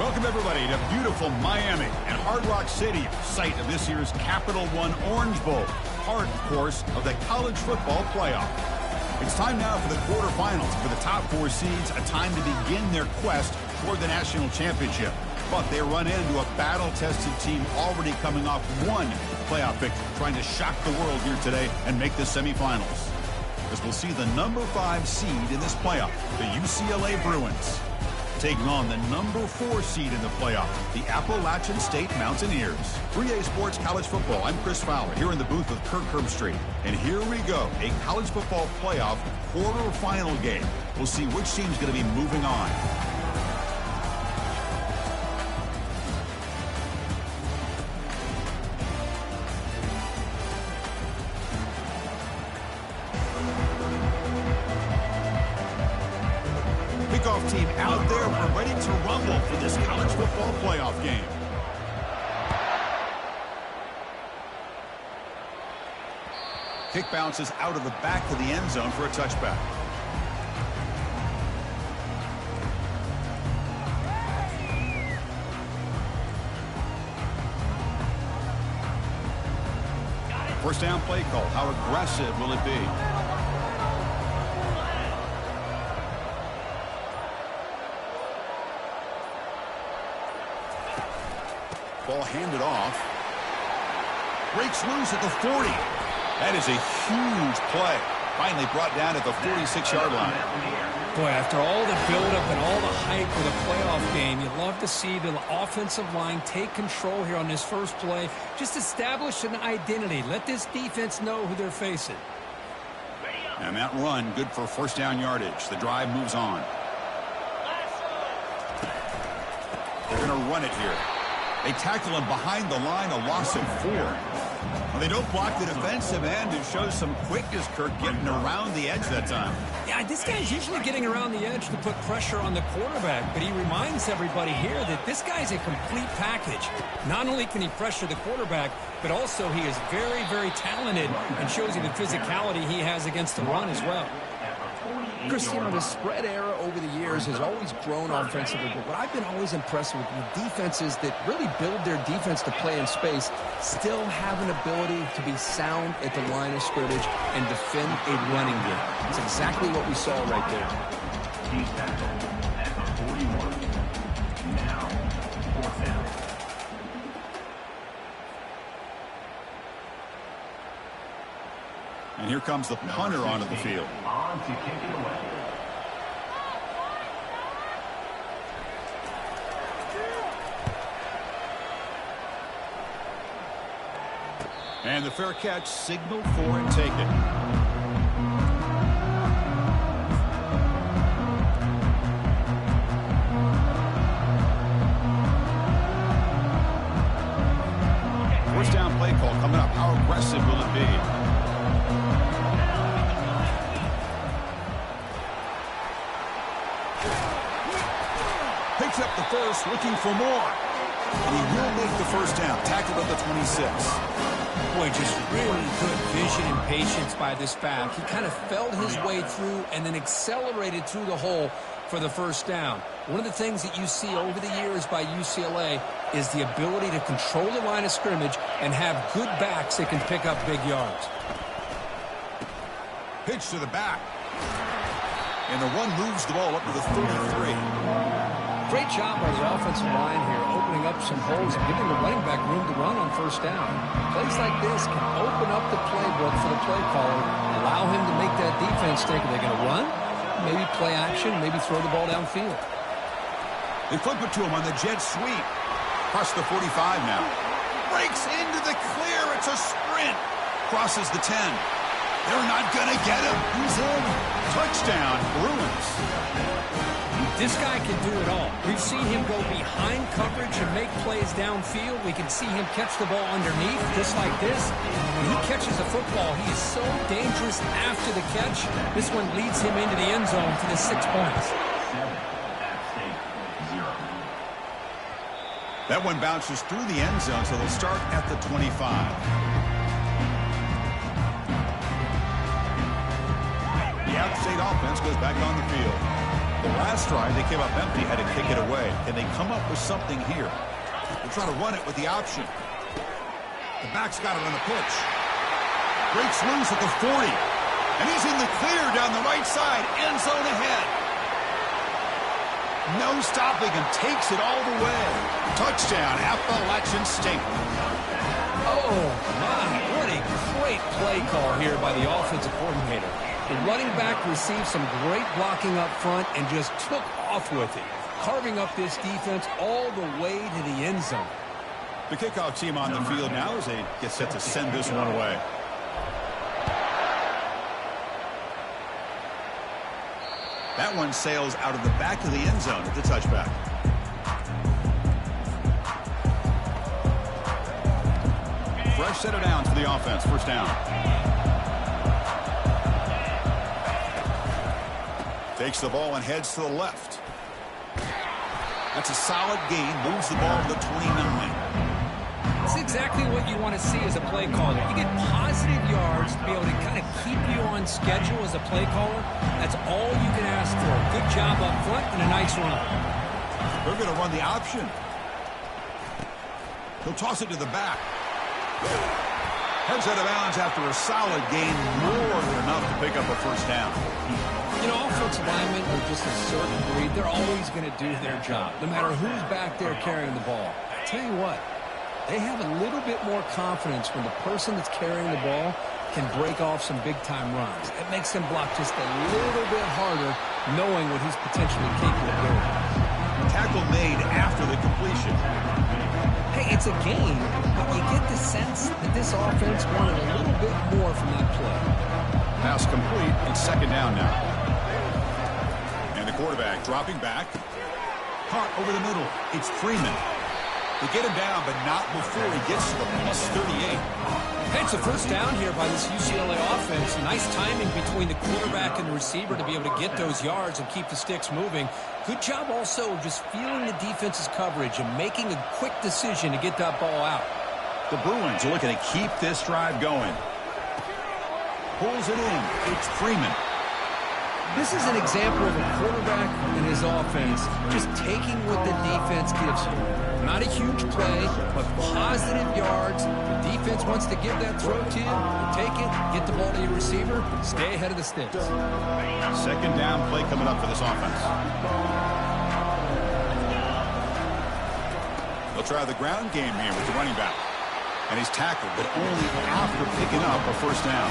Welcome, everybody, to beautiful Miami and Hard Rock Stadium, site of this year's Capital One Orange Bowl, part, of course, of the college football playoff. It's time now for the quarterfinals. For the top four seeds, a time to begin their quest toward the national championship. But they run into a battle-tested team already coming off one playoff victory, trying to shock the world here today and make the semifinals. As we'll see the number 5 seed in this playoff, the UCLA Bruins, taking on the number 4 seed in the playoff, the Appalachian State Mountaineers. 3A Sports College Football. I'm Chris Fowler here in the booth with Kirk Herbstreit. And here we go, a college football playoff quarterfinal game. We'll see which team's going to be moving on. Kickoff team out there. We're ready to rumble for this college football playoff game. Kick bounces out of the back of the end zone for a touchback. First down play call. How aggressive will it be? Ball handed off. Breaks loose at the 40. That is a huge play. Finally brought down at the 46-yard line. Boy, after all the buildup and all the hype of the playoff game, you'd love to see the offensive line take control here on this first play. Just establish an identity. Let this defense know who they're facing. And that run, good for first down yardage. The drive moves on. They're going to run it here. They tackle him behind the line, a loss of 4. Well, they don't block the defensive end. It shows some quickness, Kirk, getting around the edge that time. Yeah, this guy's usually getting around the edge to put pressure on the quarterback, but he reminds everybody here that this guy's a complete package. Not only can he pressure the quarterback, but also he is very, very talented and shows you the physicality he has against the run as well. Chris, you know, the spread era over the years has always grown offensively, but what I've been always impressed with defenses that really build their defense to play in space still have an ability to be sound at the line of scrimmage and defend a running game. It's exactly what we saw right there. He's tackled at the 41. Now, fourth down. And here comes the punter onto the field. On to kick it away. And the fair catch signaled for and taken. First down play call coming up. How aggressive will it be? Picks up the first, looking for more. And he will make the first down. Tackled at the 26. Boy, just really good vision and patience by this back. He kind of felt his way through and then accelerated through the hole for the first down. One of the things that you see over the years by UCLA is the ability to control the line of scrimmage and have good backs that can pick up big yards. Pitch to the back. And the run moves the ball up to the 33. Great job by the offensive line here, opening up some holes and giving the running back room to run on first down. Plays like this can open up the playbook for the play caller, allow him to make that defense think, are they going to run? Maybe play action, maybe throw the ball downfield. They flip it to him on the jet sweep. Across the 45 now. Breaks into the clear. It's a sprint. Crosses the 10. They're not going to get him. He's in. Touchdown, Bruins. This guy can do it all. We've seen him go behind coverage and make plays downfield. We can see him catch the ball underneath, just like this. When he catches the football, he is so dangerous after the catch. This one leads him into the end zone for the 6 points. That one bounces through the end zone, so they'll start at the 25. The out-of-state offense goes back on the field. The last drive, they came up empty, had to kick it away. Can they come up with something here? They're trying to run it with the option. The back's got it on the pitch. Breaks loose at the 40. And he's in the clear down the right side. End zone ahead. No stopping him. Takes it all the way. Touchdown, Appalachian State. Oh, my. What a great play call here by the offensive coordinator. The running back received some great blocking up front and just took off with it, carving up this defense all the way to the end zone. The kickoff team on the field now as they get set to send this one away. That one sails out of the back of the end zone at the touchback. Fresh set of downs for the offense. First down. Takes the ball and heads to the left. That's a solid gain. Moves the ball to the 29. It's exactly what you want to see as a play caller. You get positive yards to be able to kind of keep you on schedule as a play caller. That's all you can ask for. Good job up front and a nice run. They're going to run the option. He'll toss it to the back. Heads out of bounds after a solid gain, more than enough to pick up a first down. You know, offensive linemen are just a certain breed. They're always going to do their job, no matter who's back there carrying the ball. I tell you what, they have a little bit more confidence when the person that's carrying the ball can break off some big-time runs. It makes them block just a little bit harder, knowing what he's potentially capable of doing. Tackle made after the completion. Hey, it's a game, but you get the sense that this offense wanted a little bit more from that play. Pass complete. It's second down now. And the quarterback dropping back. Caught over the middle. It's Freeman. They get him down, but not before he gets to the plus 38. Hey, it's a first down here by this UCLA offense. Nice timing between the quarterback and the receiver to be able to get those yards and keep the sticks moving. Good job also just feeling the defense's coverage and making a quick decision to get that ball out. The Bruins are looking to keep this drive going. Pulls it in. It's Freeman. This is an example of a quarterback and his offense just taking what the defense gives you. Not a huge play, but positive yards. The defense wants to give that throw to you. You take it, get the ball to your receiver, stay ahead of the sticks. Second down play coming up for this offense. They'll try the ground game here with the running back. And he's tackled, but only after picking up a first down.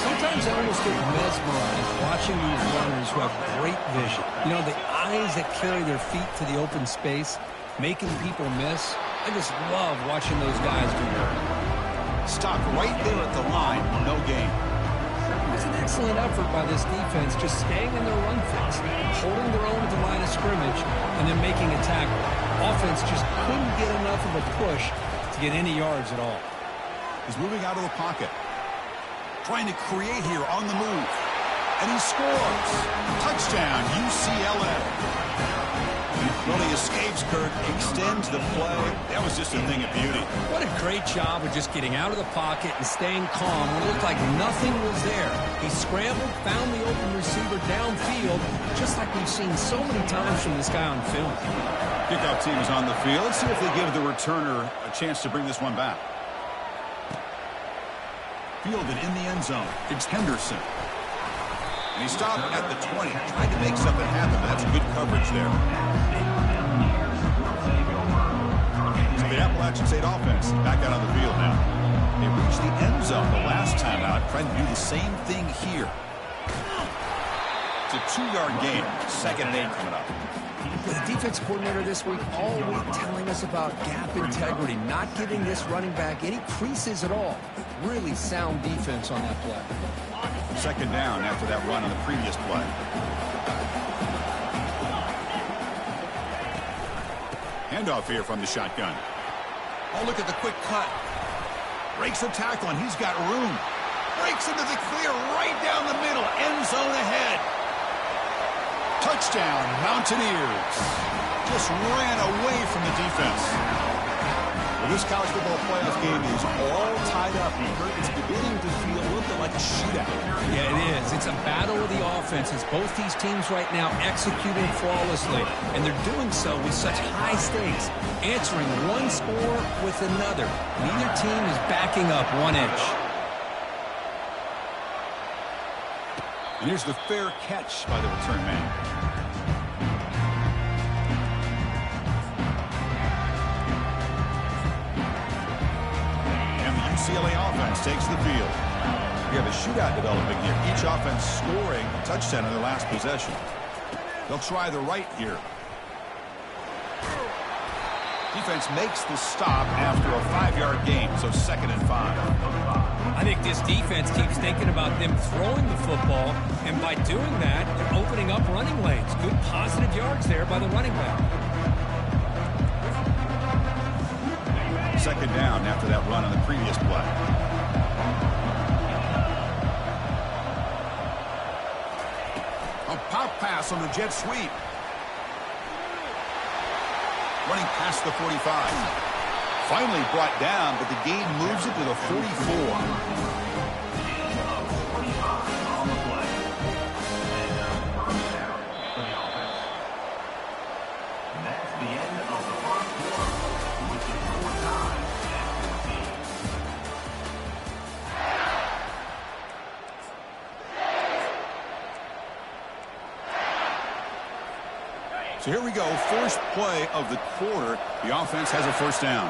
Sometimes I almost get mesmerized watching these runners who have great vision. You know, the eyes that carry their feet to the open space, making people miss. I just love watching those guys do that. Stop right there at the line. No gain. It was an excellent effort by this defense, just staying in their run fix, holding their own at the line of scrimmage, and then making a tackle. Offense just couldn't get enough of a push to get any yards at all. He's moving out of the pocket. Trying to create here on the move. And he scores. Touchdown, UCLA. Well, he escapes, Kurt, extends the play. That was just a thing of beauty. What a great job of just getting out of the pocket and staying calm when it looked like nothing was there. He scrambled, found the open receiver downfield, just like we've seen so many times from this guy on film. Kickoff team is on the field. Let's see if they give the returner a chance to bring this one back. Fielded in the end zone. It's Henderson. And he stopped at the 20. Trying to make something happen, but that's good coverage there. So the Appalachian State offense back out on the field now. They reached the end zone the last time out. Trying to do the same thing here. It's a 2-yard gain. Second and 8 coming up. The defense coordinator this week all week telling us about gap integrity, not giving this running back any creases at all. Really sound defense on that play. Second down after that run on the previous play. Handoff here from the shotgun. Oh, look at the quick cut. Breaks the tackle, and he's got room. Breaks into the clear right down the middle. End zone ahead. Touchdown, Mountaineers. Just ran away from the defense. Well, this college football playoff game is all tied up. It's beginning to feel a little bit like a shootout. Yeah, it is. It's a battle of the offenses. Both these teams right now executing flawlessly, and they're doing so with such high stakes, answering one score with another. Neither team is backing up 1 inch. And here's the fair catch by the return man. UCLA offense takes the field. We have a shootout developing here. Each offense scoring a touchdown in their last possession. They'll try the right here. Defense makes the stop after a 5-yard gain, so 2nd and 5. I think this defense keeps thinking about them throwing the football, and by doing that, they're opening up running lanes. Good positive yards there by the running back. 2nd down after that run on the previous play. A pop pass on the jet sweep. Running past the 45. Finally brought down, but the gain moves it to the 44. So here we go, first play of the quarter. The offense has a first down.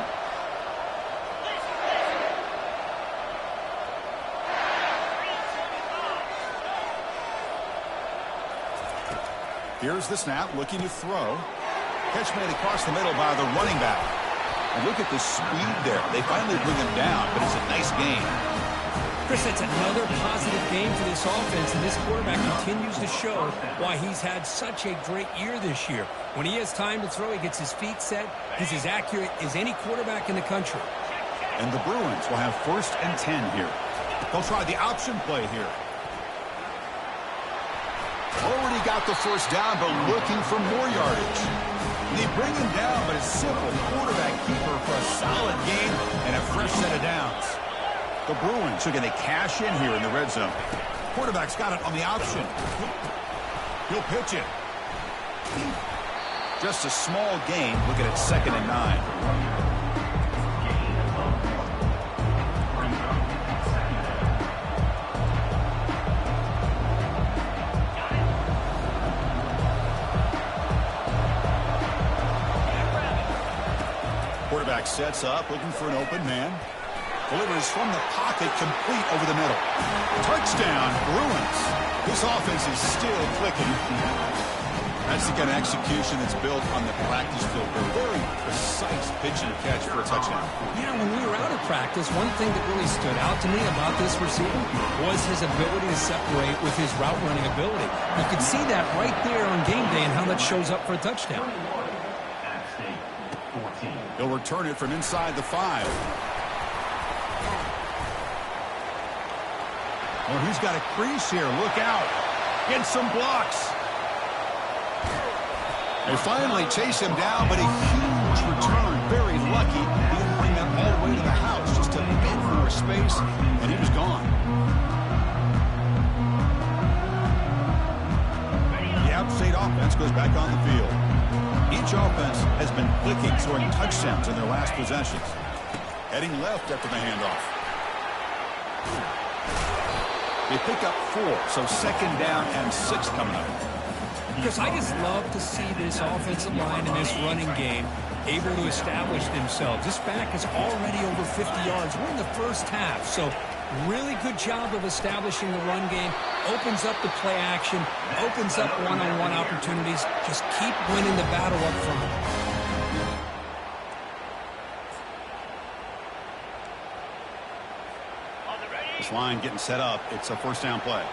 Here's the snap, looking to throw. Catch made across the middle by the running back. And look at the speed there. They finally bring him down, but it's a nice gain. Chris, that's another positive game for this offense, and this quarterback continues to show why he's had such a great year this year. When he has time to throw, he gets his feet set. He's as accurate as any quarterback in the country. And the Bruins will have 1st and 10 here. They'll try the option play here. Already got the first down, but looking for more yardage. They bring him down, but it's simple. Quarterback keeper for a solid gain and a fresh set of downs. The Bruins are going to cash in here in the red zone. Quarterback's got it on the option. He'll pitch it. Just a small gain. Looking at 2nd and 9. Quarterback sets up, looking for an open man. Delivers from the pocket, complete over the middle. Touchdown, Bruins. This offense is still clicking. That's the kind of execution that's built on the practice field. A very precise pitch and catch for a touchdown. Yeah, when we were out of practice, one thing that really stood out to me about this receiver was his ability to separate with his route running ability. You could see that right there on game day and how that shows up for a touchdown. He'll return it from inside the 5. Well, he's got a crease here. Look out. Get some blocks. They finally chase him down, but a huge return. Very lucky. He didn't bring that all the way to the house. Just a bit more space, and he was gone. The App State offense goes back on the field. Each offense has been clicking, scoring touchdowns in their last possessions. Heading left after the handoff. They pick up 4, so 2nd down and 6 coming up. Because I just love to see this offensive line and this running game able to establish themselves. This back is already over 50 yards. We're in the first half, so really good job of establishing the run game. Opens up the play action, opens up one-on-one opportunities. Just keep winning the battle up front. This line getting set up. It's a first down play.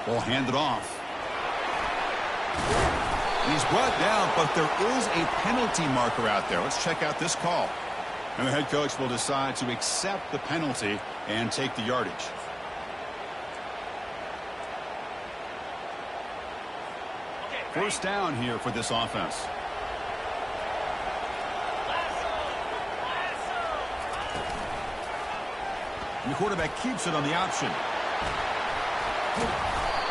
Ball handed off. He's brought down, but there is a penalty marker out there. Let's check out this call. And the head coach will decide to accept the penalty and take the yardage. First down here for this offense. And the quarterback keeps it on the option.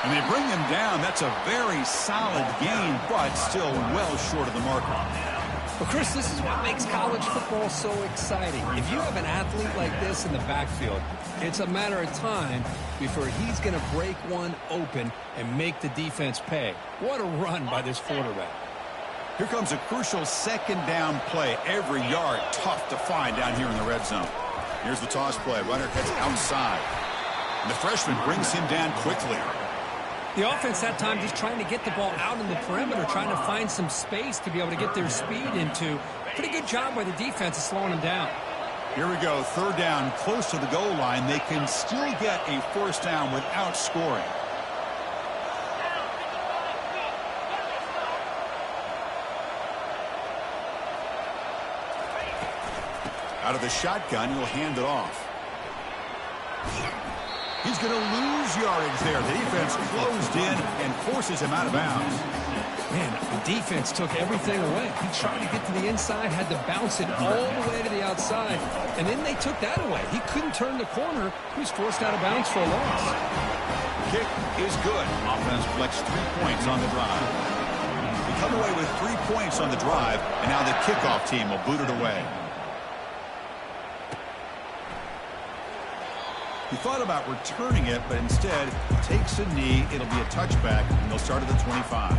And they bring him down. That's a very solid gain, but still well short of the marker. Well, Chris, this is what makes college football so exciting. If you have an athlete like this in the backfield, it's a matter of time before he's going to break one open and make the defense pay. What a run by this quarterback. Here comes a crucial second down play. Every yard tough to find down here in the red zone. Here's the toss play. Runner heads outside. And the freshman brings him down quickly. The offense that time just trying to get the ball out in the perimeter, trying to find some space to be able to get their speed into. Pretty good job by the defense of slowing him down. Here we go. Third down, close to the goal line. They can still get a first down without scoring. Out of the shotgun, he'll hand it off. He's going to lose yardage there. The defense closed in and forces him out of bounds. Man, the defense took everything away. He tried to get to the inside, had to bounce it all the way to the outside, and then they took that away. He couldn't turn the corner. He was forced out of bounds for a loss. Kick is good. Offense collects 3 points on the drive. We come away with 3 points on the drive, and now the kickoff team will boot it away. He thought about returning it, but instead takes a knee. It'll be a touchback, and they'll start at the 25.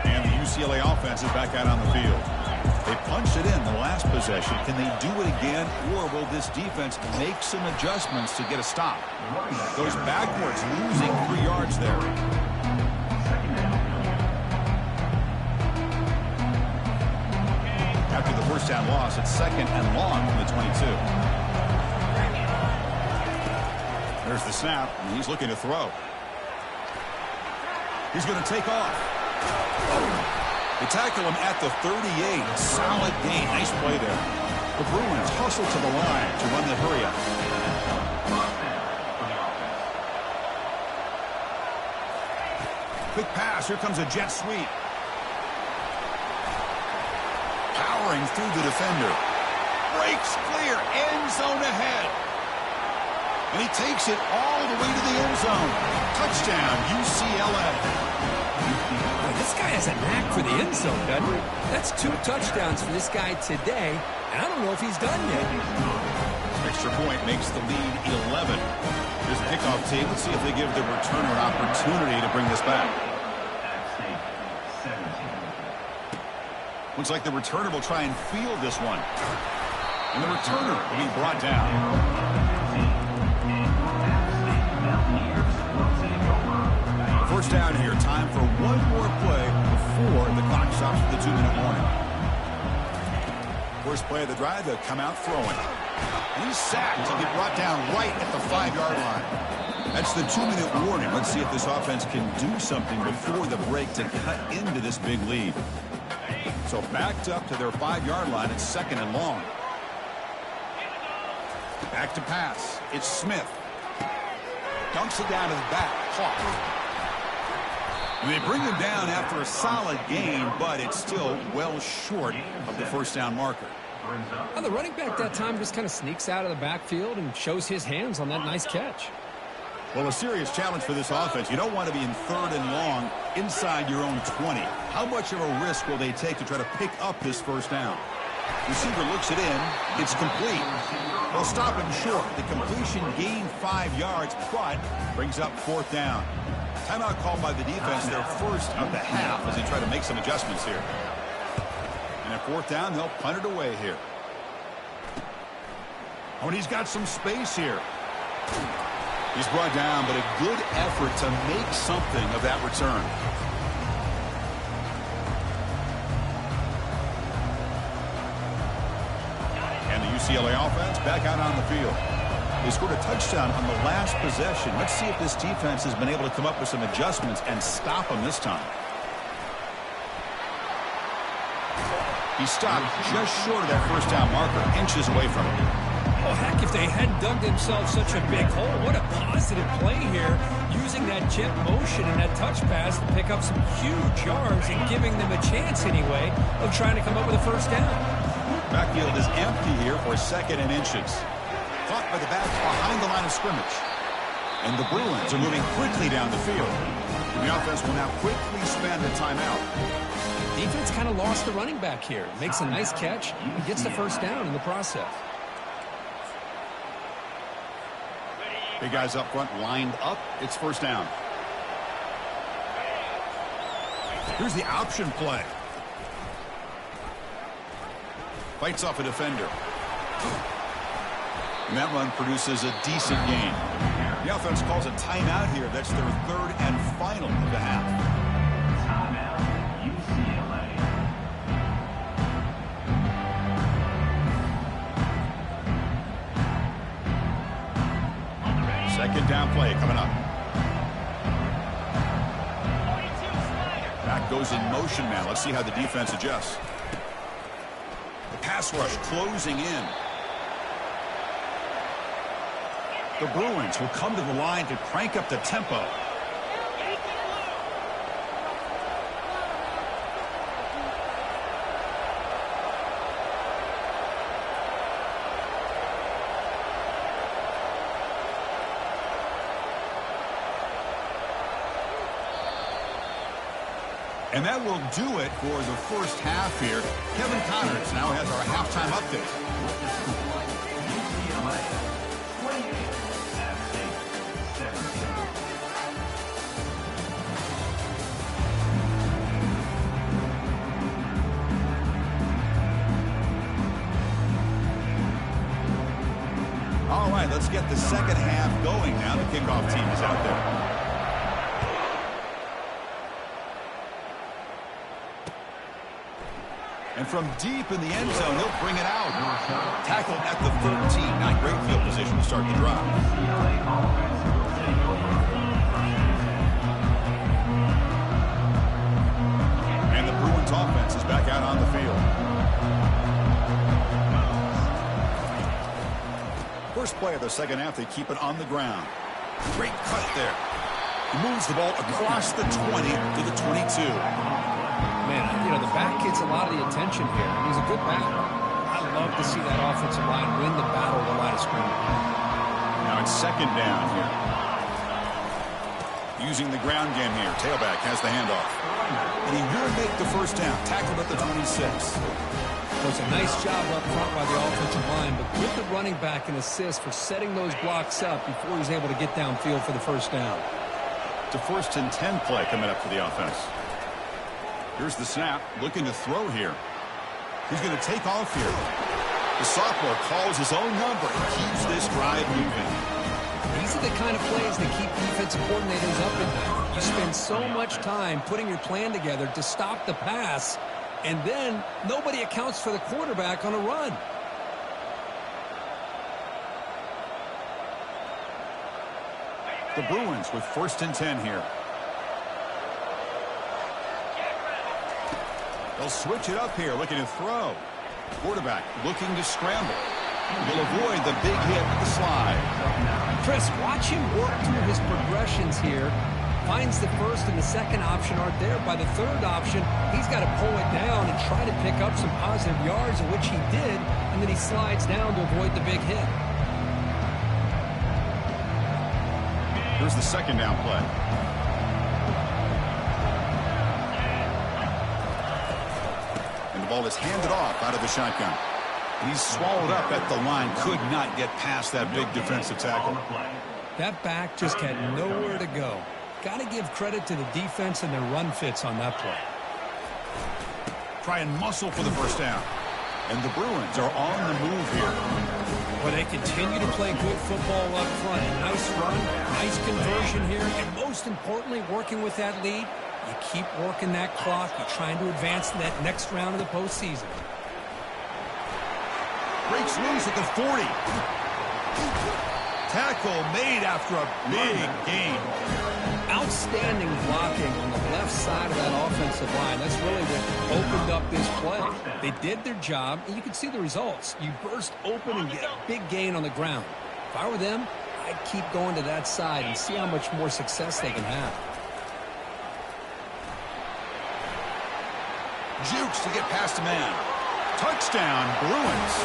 And the UCLA offense is back out on the field. They punched it in the last possession. Can they do it again, or will this defense make some adjustments to get a stop? Goes backwards, losing 3 yards there. After the first down loss, it's second and long from the 22. There's the snap, and he's looking to throw. He's going to take off. They tackle him at the 38. Solid gain. Nice play there. The Bruins hustle to the line to run the hurry-up. Quick pass. Here comes a jet sweep. Powering through the defender. Breaks clear. End zone ahead. And he takes it all the way to the end zone. Touchdown, UCLA. Boy, this guy has a knack for the end zone, doesn't he? That's 2 touchdowns for this guy today, and I don't know if he's done yet. Extra point makes the lead 11. Here's the kickoff team. Let's see if they give the returner an opportunity to bring this back. Looks like the returner will try and field this one. And the returner will be brought down. First down here. Time for one more play before the clock stops for the 2-minute warning. First play of the drive, they'll come out throwing. And he's sacked. He'll be brought down right at the 5-yard line. That's the 2-minute warning. Let's see if this offense can do something before the break to cut into this big lead. So backed up to their 5-yard line. It's second and long. Back to pass. It's Smith. Dunks it down to the back. Caught. And they bring him down after a solid gain, but it's still well short of the first down marker. Well, the running back that time just kind of sneaks out of the backfield and shows his hands on that nice catch. Well, a serious challenge for this offense. You don't want to be in third and long inside your own 20. How much of a risk will they take to try to pick up this first down? Receiver looks it in. It's complete. They'll stop him short. The completion gained 5 yards, but brings up fourth down. Timeout called by the defense, their first of the half, as they try to make some adjustments here. And at fourth down, they'll punt it away here. Oh, and he's got some space here. He's brought down, but a good effort to make something of that return. And the UCLA offense back out on the field. They scored a touchdown on the last possession. Let's see if this defense has been able to come up with some adjustments and stop them this time. He stopped just short of that first down marker, inches away from it. Oh, heck, if they hadn't dug themselves such a big hole, what a positive play here, using that jet motion and that touch pass to pick up some huge yards and giving them a chance anyway of trying to come up with a first down. Backfield is empty here for 2nd and inches. Caught by the backs behind the line of scrimmage. And the Bruins are moving quickly down the field. The offense will now quickly spend a timeout. Defense kind of lost the running back here. Makes a nice catch and gets the first down in the process. Big guys up front lined up. It's first down. Here's the option play. Fights off a defender. And that run produces a decent gain. The offense calls a timeout here. That's their 3rd and final of the half. Timeout, UCLA. Second down play coming up. Back goes in motion now. Let's see how the defense adjusts. The pass rush closing in. The Bruins will come to the line to crank up the tempo. And that will do it for the first half here. Kevin Connors now has our halftime update. UCLA 28, App State 17. All right, let's get the second half going now. The kickoff team is out there. And from deep in the end zone, he'll bring it out. Tackled at the 13. Not great field position to start the drive. UCLA offense will take over. And the Bruins offense is back out on the field. First play of the second half, they keep it on the ground. Great cut there. He moves the ball across the 20 to the 22. Man, you know, the back gets a lot of the attention here. He's a good back. I love to see that offensive line win the battle of the line of scrimmage. Now it's second down here. Using the ground game here. Tailback has the handoff. And he will make the first down. Tackled at the 26. It was a nice job up front by the offensive line, but with the running back and assist for setting those blocks up before he's able to get downfield for the first down. It's a 1st and 10 play coming up for the offense. Here's the snap, looking to throw here. He's going to take off here. The sophomore calls his own number and keeps this drive moving. These are the kind of plays that keep defensive coordinators up at night. You spend so much time putting your plan together to stop the pass, and then nobody accounts for the quarterback on a run. The Bruins with 1st and 10 here. They'll switch it up here, looking to throw. Quarterback looking to scramble. Will avoid the big hit with the slide. Chris, watch him work through his progressions here. Finds the first and the second option aren't there. By the third option, he's got to pull it down and try to pick up some positive yards, which he did, and then he slides down to avoid the big hit. Here's the second down play. And the ball is handed off out of the shotgun. And he's swallowed up at the line. Could not get past that big defensive tackle. That back just had nowhere to go. Got to give credit to the defense and their run fits on that play. Try and muscle for the first down. And the Bruins are on the move here. But they continue to play good football up front. Nice run, nice conversion here, and most importantly, working with that lead. You keep working that clock. You're trying to advance to that next round of the postseason. Breaks loose at the 40. Tackle made after a big gain. Outstanding blocking on the left side of that offensive line. That's really what opened up this play. They did their job, and you can see the results. You burst open and get a big gain on the ground. If I were them, I'd keep going to that side and see how much more success they can have. Jukes to get past a man. Touchdown, Bruins.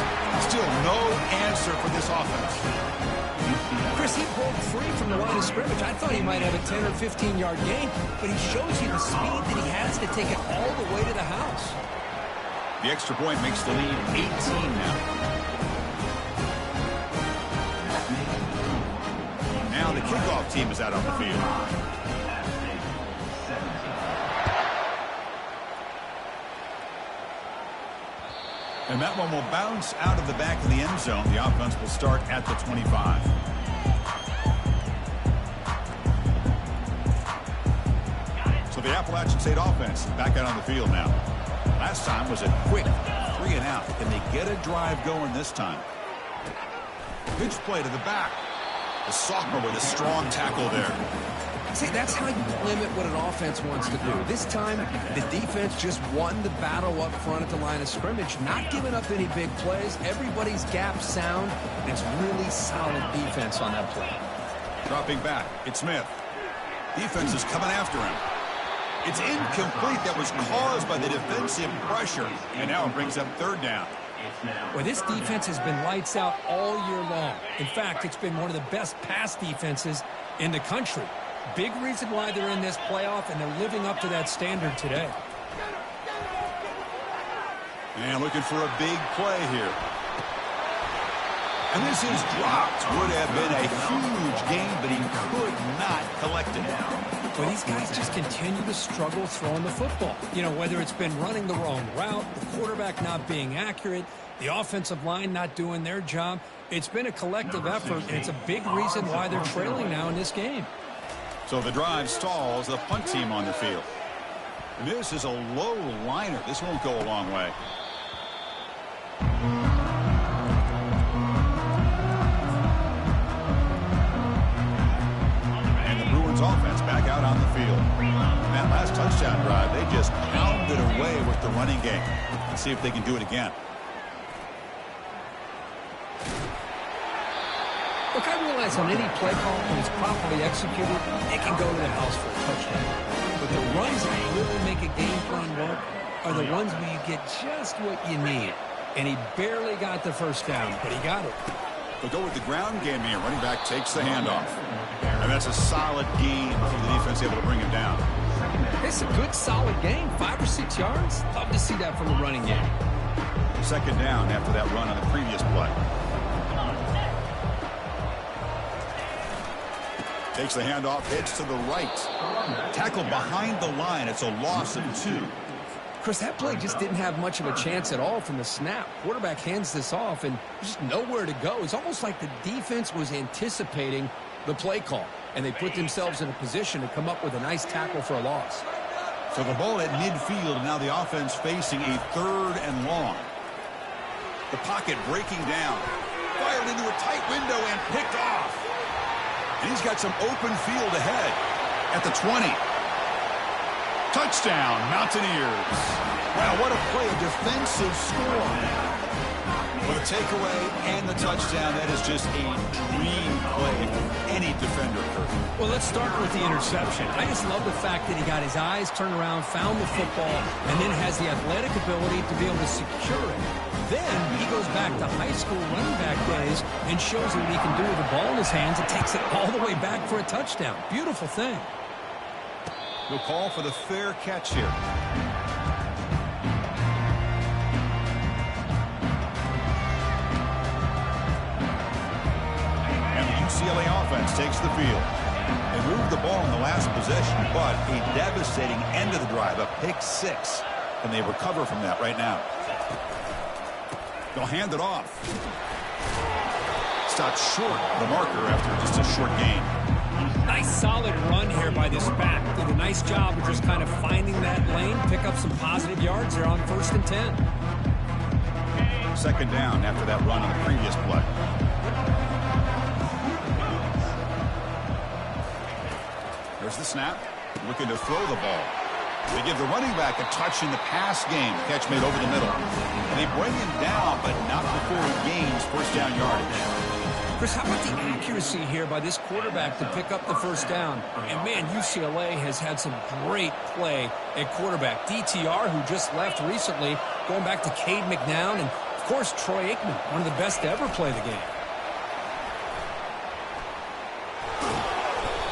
Still no answer for this offense. Chris, he broke free from the line of scrimmage. I thought he might have a 10 or 15-yard gain, but he shows you the speed that he has to take it all the way to the house. The extra point makes the lead 18 now. Now the kickoff team is out on the field. And that one will bounce out of the back of the end zone. The offense will start at the 25. So the Appalachian State offense back out on the field now. Last time was a quick 3 and out. Can they get a drive going this time? Pitch play to the back. The sophomore with a strong tackle there. See, that's how you limit what an offense wants to do. This time, the defense just won the battle up front at the line of scrimmage, not giving up any big plays. Everybody's gap sound, and it's really solid defense on that play. Dropping back, it's Smith. Defense is coming after him. It's incomplete. That was caused by the defensive pressure, and now it brings up third down. Well, this defense has been lights out all year long. In fact, it's been one of the best pass defenses in the country. Big reason why they're in this playoff, and they're living up to that standard today. And looking for a big play here. And this is dropped. Would have been a huge gain, but he could not collect it. Well, these guys just continue to struggle throwing the football. You know, whether it's been running the wrong route, the quarterback not being accurate, the offensive line not doing their job. It's been a collective effort, and it's a big reason why they're trailing now in this game. So the drive stalls, the punt team on the field. And this is a low liner. This won't go a long way. And the Bruins offense back out on the field. And that last touchdown drive, they just pounded away with the running game. Let's see if they can do it again. Look, I realize on any play call, when it's properly executed, it can go to the house for a touchdown. But the runs that really make a game plan work are the ones where you get just what you need. And he barely got the first down, but he got it. They'll go with the ground game here. Running back takes the handoff. And that's a solid gain for the defense able to bring him down. It's a good, solid game. 5 or 6 yards. Love to see that from the running game. Second down after that run on the previous play. Takes the handoff, heads to the right. Tackle behind the line. It's a loss of 2. Chris, that play just didn't have much of a chance at all from the snap. Quarterback hands this off, and just nowhere to go. It's almost like the defense was anticipating the play call, and they put themselves in a position to come up with a nice tackle for a loss. So the ball at midfield, and now the offense facing a 3rd and long. The pocket breaking down. Fired into a tight window and picked off. And he's got some open field ahead at the 20. Touchdown, Mountaineers. Wow, what a play, a defensive score. With a takeaway and the touchdown, that is just a dream play for any defender. Well, let's start with the interception. I just love the fact that he got his eyes turned around, found the football, and then has the athletic ability to be able to secure it. Then he goes back to high school running back days and shows what he can do with the ball in his hands and takes it all the way back for a touchdown. Beautiful thing. We'll call for the fair catch here. And the UCLA offense takes the field. They moved the ball in the last possession, but a devastating end of the drive, a pick 6. And they recover from that right now. They'll hand it off. Stopped short the marker after just a short gain. Nice solid run here by this back. Did a nice job of just kind of finding that lane, pick up some positive yards there on 1st and 10. Second down after that run on the previous play. They're Here's the snap. Looking to throw the ball. They give the running back a touch in the pass game. Catch made over the middle. And they bring him down, but not before he gains first down yardage. Chris, how about the accuracy here by this quarterback to pick up the first down? And, man, UCLA has had some great play at quarterback. DTR, who just left recently, going back to Cade McNown, and, of course, Troy Aikman, one of the best to ever play the game.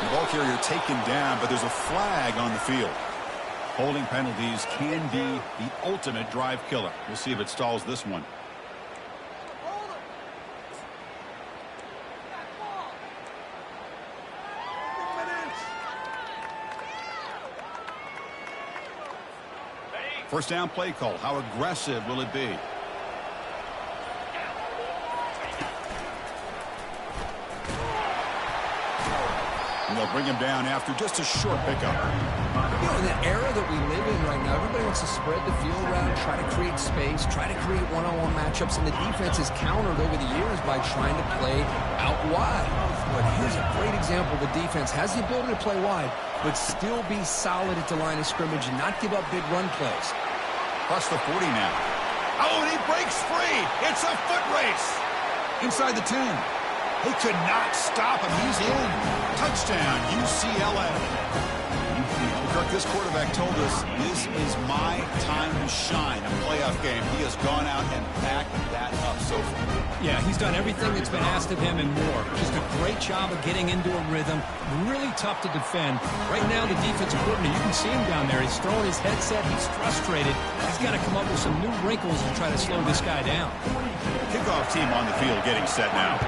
The ball carrier taken down, but there's a flag on the field. Holding penalties can be the ultimate drive killer. We'll see if it stalls this one. First down play call. How aggressive will it be? And they'll bring him down after just a short pickup. You know, in the era that we live in right now, everybody wants to spread the field around, try to create space, try to create one-on-one matchups, and the defense has countered over the years by trying to play out wide. But here's a great example. The defense has the ability to play wide, but still be solid at the line of scrimmage and not give up big run plays. Plus the 40 now. Oh, and he breaks free. It's a foot race. Inside the 10. They could not stop him. He's in. Touchdown, UCLA. Kirk, this quarterback told us this is my time to shine. A playoff game. He has gone out and backed that up so far. Yeah, he's done everything that's been asked of him and more. Just a great job of getting into a rhythm. Really tough to defend. Right now, the defensive coordinator, you can see him down there. He's throwing his headset. He's frustrated. He's got to come up with some new wrinkles to try to slow this guy down. Kickoff team on the field getting set now.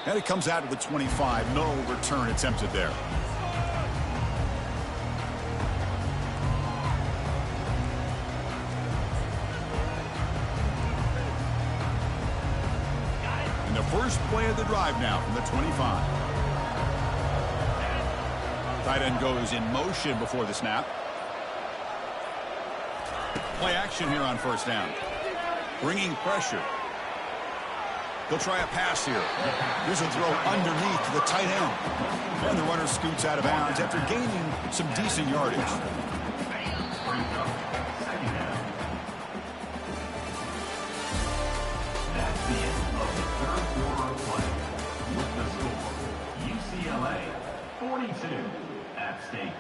And it comes out to the 25. No return attempted there. And the first play of the drive now from the 25. Tight end goes in motion before the snap. Play action here on first down. Bringing pressure. They'll try a pass here. Here's a throw underneath to the tight end. And the runner scoots out of bounds after gaining some decent yardage. That's the end of the third quarter of play. With the score, UCLA 42, App State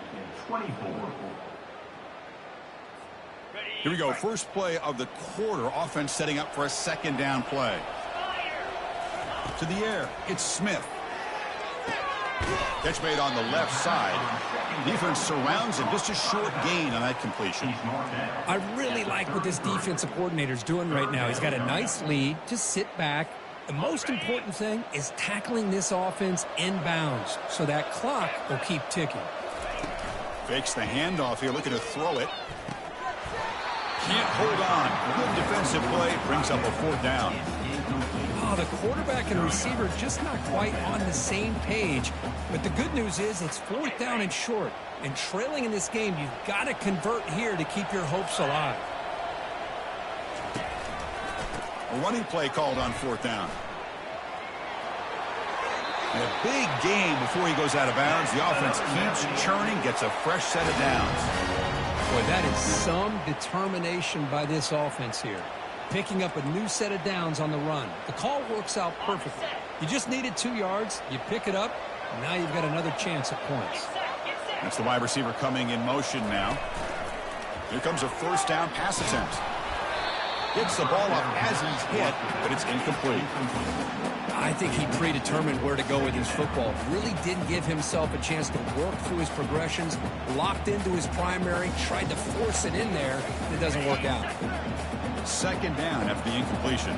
24. Here we go. First play of the quarter. Offense setting up for a second down play. To the air, it's Smith. Catch made on the left side. Defense surrounds him. Just a short gain on that completion. I really like what this defensive coordinator's doing right now. He's got a nice lead. Just sit back. The most important thing is tackling this offense inbounds so that clock will keep ticking. Fakes the handoff here, looking to throw it. Can't hold on. Good defensive play. Brings up a fourth down. Oh, the quarterback and receiver just not quite on the same page. But the good news is it's fourth down and short. And trailing in this game, you've got to convert here to keep your hopes alive. A running play called on fourth down. And a big gain before he goes out of bounds. The offense keeps churning, gets a fresh set of downs. Boy, that is some determination by this offense here. Picking up a new set of downs on the run. The call works out perfectly. You just needed 2 yards. You pick it up. And now you've got another chance at points. That's the wide receiver coming in motion now. Here comes a first down pass attempt. Hits the ball up as he's hit, but it's incomplete. I think he predetermined where to go with his football. Really didn't give himself a chance to work through his progressions. Locked into his primary. Tried to force it in there. And it doesn't work out. Second down after the incompletion.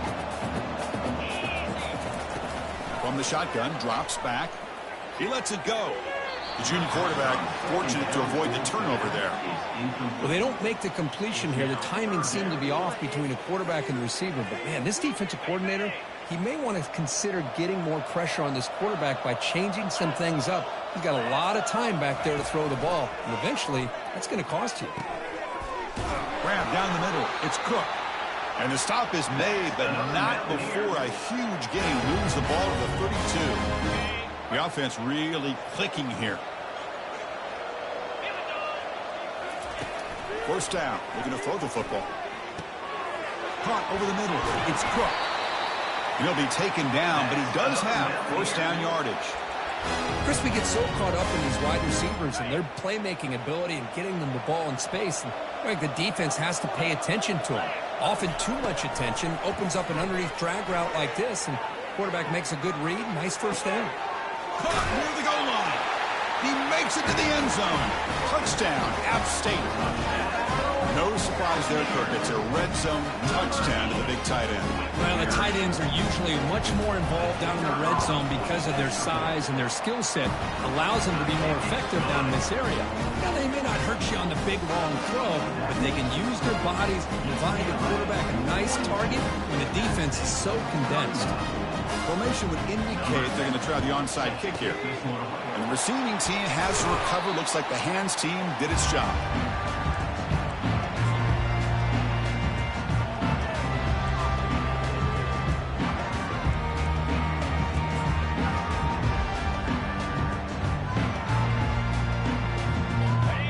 From the shotgun, drops back. He lets it go. The junior quarterback fortunate to avoid the turnover there. Well, they don't make the completion here. The timing seemed to be off between the quarterback and the receiver. But, man, this defensive coordinator, he may want to consider getting more pressure on this quarterback by changing some things up. He's got a lot of time back there to throw the ball. And eventually, that's going to cost you. Grab down the middle. It's Cook. And the stop is made, but not before a huge gain moves the ball to the 32. The offense really clicking here. First down. They're going to throw the football. Caught over the middle. It's Cook. He'll be taken down, but he does have first down yardage. Crispy gets so caught up in these wide receivers and their playmaking ability and getting them the ball in space. And like the defense has to pay attention to him. Often too much attention opens up an underneath drag route like this, and quarterback makes a good read. Nice first down. Caught near the goal line. He makes it to the end zone. Touchdown, App State. No surprise there, Kirk. It's a red zone touchdown to the big tight end. Well, the tight ends are usually much more involved down in the red zone because of their size and their skill set. Allows them to be more effective down in this area. Now, they may not hurt you on the big, long throw, but they can use their bodies to provide the quarterback a nice target when the defense is so condensed. Formation would indicate they're going to try the onside kick here. And the receiving team has to recover. Looks like the hands team did its job.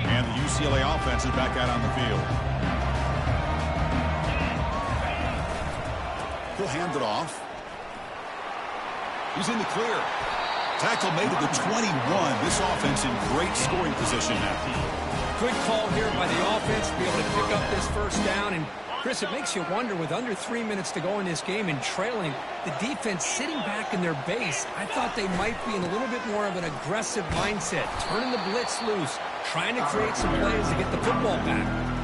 And the UCLA offense is back out on the field. He'll hand it off. He's in the clear. Tackle made to the 21. This offense in great scoring position now. Good call here by the offense to be able to pick up this first down. And, Chris, it makes you wonder, with under 3 minutes to go in this game and trailing, the defense sitting back in their base, I thought they might be in a little bit more of an aggressive mindset, turning the blitz loose, trying to create some plays to get the football back.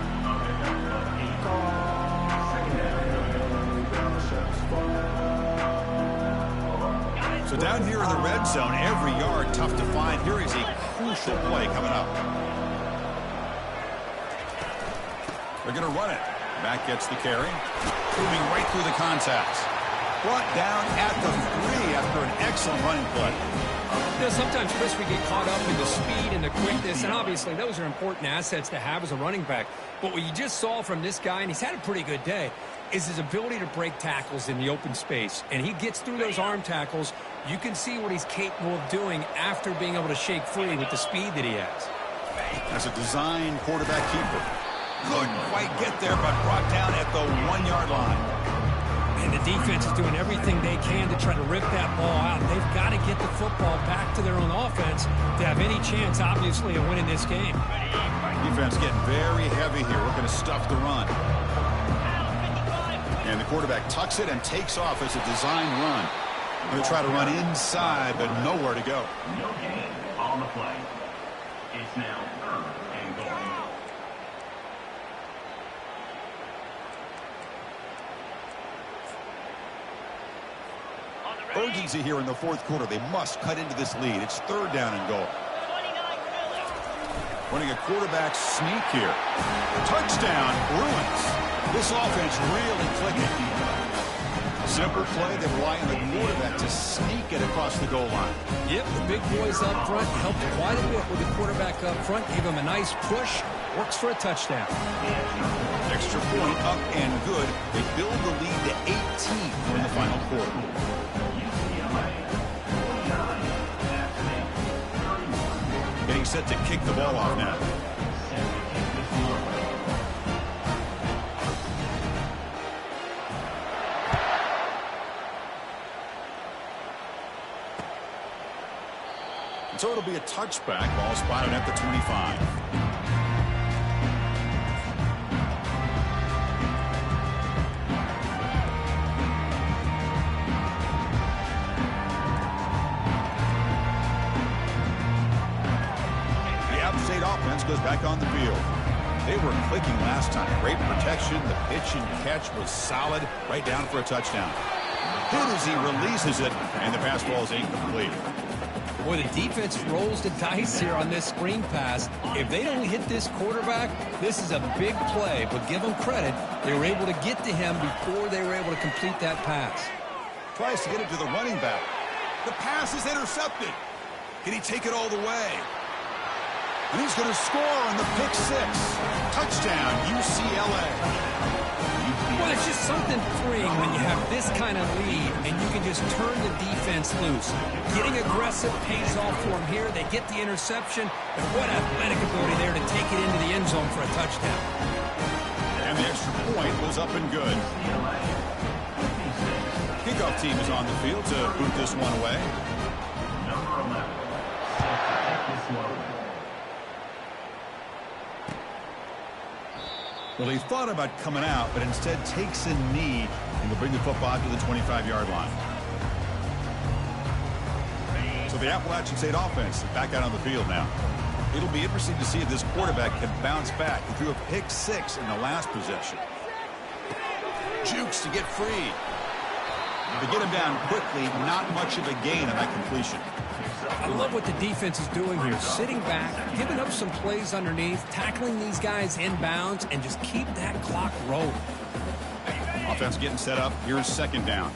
So down here in the red zone, every yard tough to find. Here is a crucial play coming up. They're going to run it. Back gets the carry. Moving right through the contacts. Brought down at the 3 after an excellent running play. You know, sometimes, Chris, we get caught up in the speed and the quickness, and obviously those are important assets to have as a running back. But what you just saw from this guy, and he's had a pretty good day, is his ability to break tackles in the open space. And he gets through those arm tackles. You can see what he's capable of doing after being able to shake free with the speed that he has. As a design quarterback keeper. Couldn't quite get there, but brought down at the 1-yard line. And the defense is doing everything they can to try to rip that ball out. They've got to get the football back to their own offense to have any chance, obviously, of winning this game. Defense getting very heavy here. We're going to stuff the run. And the quarterback tucks it and takes off as a design run. Going to try to run inside, but nowhere to go. No gain on the play. It's now 3rd and goal. Urgency here in the 4th quarter. They must cut into this lead. It's 3rd down and goal. Running a quarterback sneak here. Touchdown, Bruins. This offense really clicking. Simple play. They rely on the quarterback to sneak it across the goal line. Yep, the big boys up front helped quite a bit with the quarterback up front. Gave him a nice push. Works for a touchdown. Extra point up and good. They build the lead to 18 in the final quarter. Getting set to kick the ball off now. And so it'll be a touchback. Ball spotted at the 25. Offense goes back on the field. They were clicking last time. Great protection. The pitch and catch was solid. Right down for a touchdown. Hit as he releases it, and the pass ball is incomplete. Boy, the defense rolls the dice here on this screen pass. If they don't hit this quarterback, this is a big play. But give them credit. They were able to get to him before they were able to complete that pass. Tries to get it to the running back. The pass is intercepted. Can he take it all the way? And he's going to score on the pick 6. Touchdown, UCLA. Well, it's just something freeing when you have this kind of lead and you can just turn the defense loose. Getting aggressive pays off for them here. They get the interception, and what athletic ability there to take it into the end zone for a touchdown. And the extra point was up and good. Kickoff team is on the field to boot this one away. Number 11, set to kick this one. Well, he thought about coming out, but instead takes a knee and will bring the football to the 25-yard line. So the Appalachian State offense is back out on the field now. It'll be interesting to see if this quarterback can bounce back. He threw a pick 6 in the last possession. Jukes to get free. To get him down quickly, not much of a gain on that completion. I love what the defense is doing here. Sitting back, giving up some plays underneath, tackling these guys inbounds, and just keep that clock rolling. Offense getting set up. Here's second down.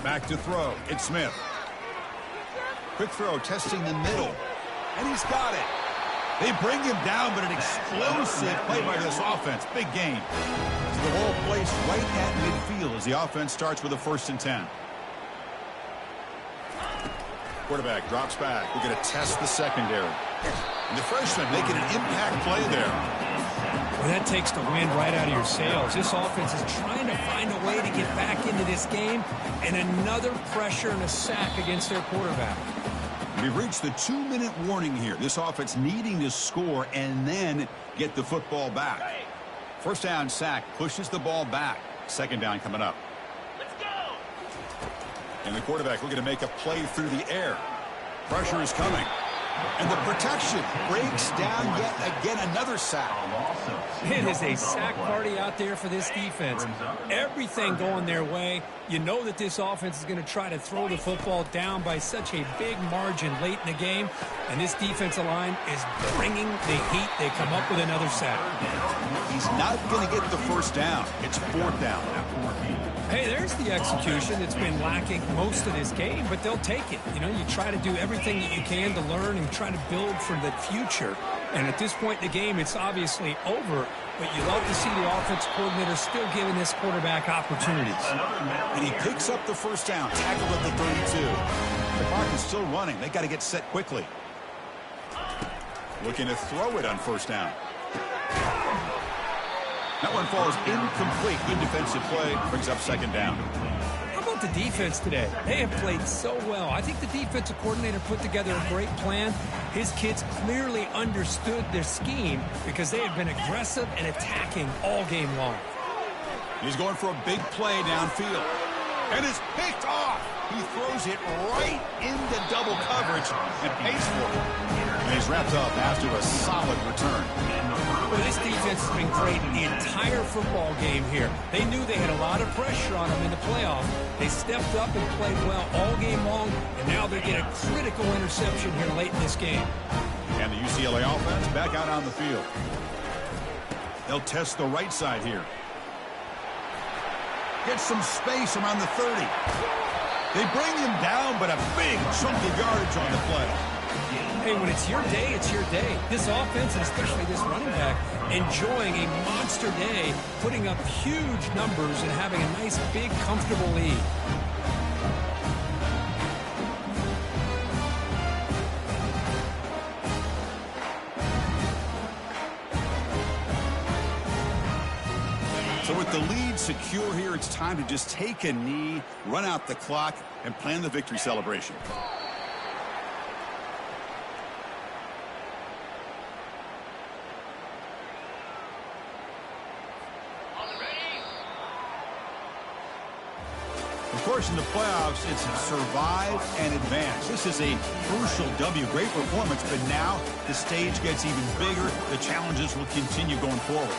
Back to throw. It's Smith. Quick throw, testing the middle. And he's got it. They bring him down, but an explosive play by this offense. Big gain. So the ball placed right at midfield as the offense starts with a 1st and 10. Quarterback drops back. We're going to test the secondary. And the freshman making an impact play there. Well, that takes the wind right out of your sails. This offense is trying to find a way to get back into this game, and another pressure and a sack against their quarterback. We've reached the 2-minute warning here. This offense needing to score and then get the football back. First down sack pushes the ball back. Second down coming up. And the quarterback looking to make a play through the air. Pressure is coming. And the protection breaks down yet again. Another sack. It is a sack party out there for this defense. Everything going their way. You know that this offense is going to try to throw the football down by such a big margin late in the game. And this defensive line is bringing the heat. They come up with another sack. He's not going to get the first down. It's 4th down. Hey, there's the execution that's been lacking most of this game, but they'll take it. You know, you try to do everything that you can to learn and try to build for the future. And at this point in the game, it's obviously over, but you love to see the offensive coordinator still giving this quarterback opportunities. And he picks up the first down, tackled at the 32. The clock is still running. They got to get set quickly. Looking to throw it on first down. That one falls incomplete. Good defensive play. Brings up second down. How about the defense today? They have played so well. I think the defensive coordinator put together a great plan. His kids clearly understood their scheme because they have been aggressive and attacking all game long. He's going for a big play downfield. And it's picked off. He throws it right into double coverage and pays for it. And he's wrapped up after a solid return. Well, this defense has been great the entire football game here. They knew they had a lot of pressure on them in the playoffs. They stepped up and played well all game long, and now they get a critical interception here late in this game. And the UCLA offense back out on the field. They'll test the right side here. Get some space around the 30. They bring him down, but a big chunk of yardage on the play. Hey, when it's your day, it's your day. This offense, and especially this running back, enjoying a monster day, putting up huge numbers and having a nice, big, comfortable lead. So with the lead secure here, it's time to just take a knee, run out the clock, and plan the victory celebration. Of course, in the playoffs, it's survive and advance. This is a crucial W. Great performance, but now the stage gets even bigger. The challenges will continue going forward.